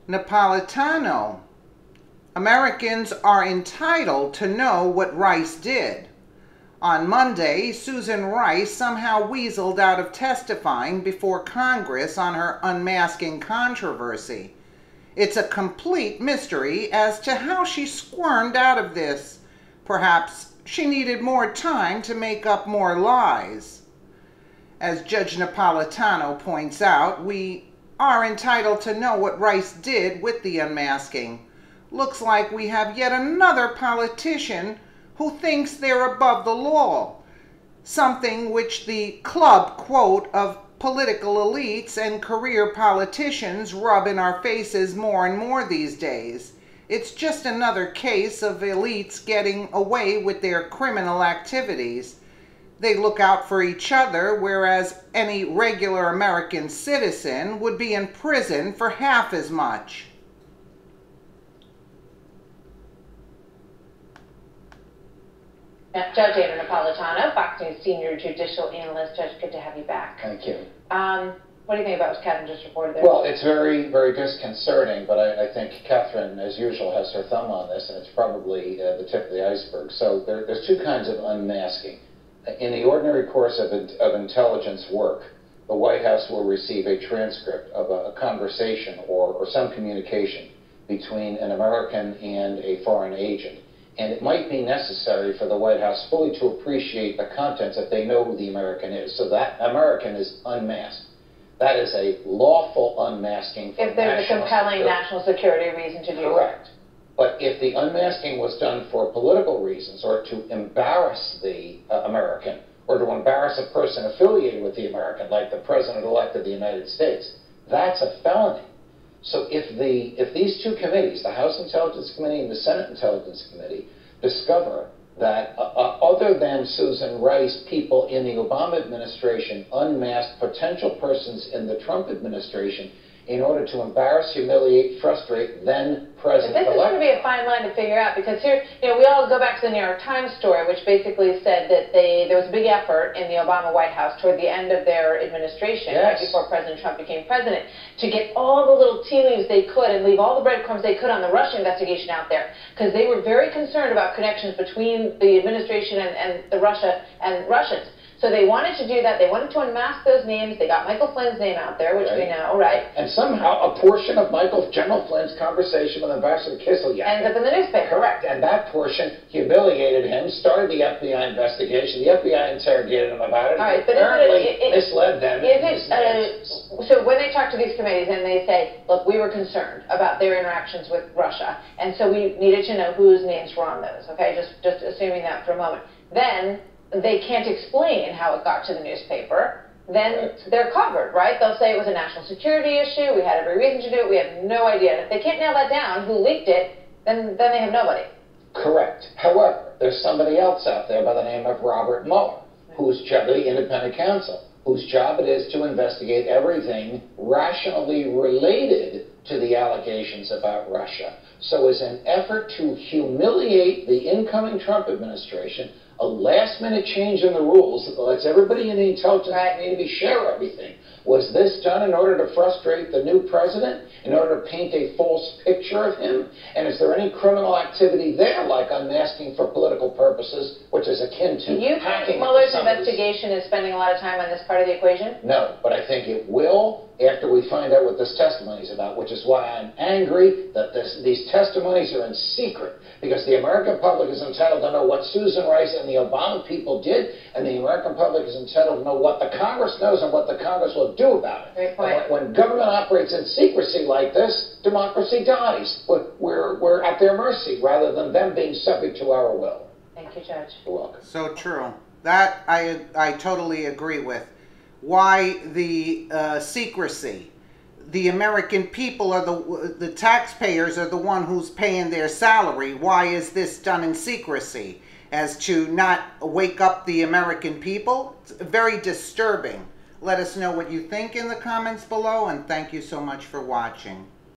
Napalitano. Americans are entitled to know what Rice did. On Monday, Susan Rice somehow weaseled out of testifying before Congress on her unmasking controversy. It's a complete mystery as to how she squirmed out of this. Perhaps she needed more time to make up more lies. As Judge Napalitano points out, we are entitled to know what Rice did with the unmasking. Looks like we have yet another politician who thinks they're above the law, something which the club, quote, of political elites and career politicians rub in our faces more and more these days. It's just another case of elites getting away with their criminal activities. They look out for each other, whereas any regular American citizen would be in prison for half as much. Judge Napalitano, Fox News senior judicial analyst. Judge, good to have you back. Thank you. What do you think about what Catherine just reported there? Well, it's very, very disconcerting, but I think Catherine, as usual, has her thumb on this, and it's probably the tip of the iceberg. So there's two kinds of unmasking. In the ordinary course of intelligence work, the White House will receive a transcript of a conversation or some communication between an American and a foreign agent. And it might be necessary for the White House fully to appreciate the contents if they know who the American is. So that American is unmasked. That is a lawful unmasking. If there's a compelling national security reason to do it. Correct. But if the unmasking was done for political reasons or to embarrass the American or to embarrass a person affiliated with the American, like the President-elect of the United States, that's a felony. So if these two committees, the House Intelligence Committee and the Senate Intelligence Committee, discover that other than Susan Rice, people in the Obama administration unmasked potential persons in the Trump administration in order to embarrass, humiliate, frustrate then President-elect. This is going to be a fine line to figure out, because here, we all go back to the New York Times story, which basically said that there was a big effort in the Obama White House toward the end of their administration, yes, right before President Trump became president, to get all the little tea leaves they could and leave all the breadcrumbs they could on the Russia investigation out there, because they were very concerned about connections between the administration and the Russia and Russians. So they wanted to do that. They wanted to unmask those names. They got Michael Flynn's name out there, which we know, right? And somehow a portion of General Flynn's conversation with Ambassador Kislyak ends up in the newspaper. Correct. And that portion humiliated him, started the FBI investigation. The FBI interrogated him about it. All right, but apparently misled them. So when they talk to these committees and they say, look, we were concerned about their interactions with Russia, and so we needed to know whose names were on those, okay? Just assuming that for a moment. Then they can't explain how it got to the newspaper, then they're covered, right? They'll say it was a national security issue, we had every reason to do it, we have no idea. And if they can't nail that down, who leaked it, then they have nobody. Correct. However, there's somebody else out there by the name of Robert Mueller, whose job, the independent counsel, whose job it is to investigate everything rationally related to the allegations about Russia. So as an effort to humiliate the incoming Trump administration, a last-minute change in the rules that lets everybody in the intelligence community share everything. Was this done in order to frustrate the new president, in order to paint a false picture of him? And is there any criminal activity there, like unmasking for political purposes, which is akin to hacking? Mueller's investigation is spending a lot of time on this part of the equation? No, but I think it will after we find out what this testimony is about, which is why I'm angry that these testimonies are in secret, because the American public is entitled to know what Susan Rice and the Obama people did, and the American public is entitled to know what the Congress knows and what the Congress will do about it. Great point. When government operates in secrecy like this, democracy dies. We're at their mercy rather than them being subject to our will. Thank you, Judge. You're welcome. So true. That I totally agree with. Why the secrecy? The American people are the taxpayers are the one who's paying their salary. Why is this done in secrecy? As to not wake up the American people? It's very disturbing. Let us know what you think in the comments below, and thank you so much for watching.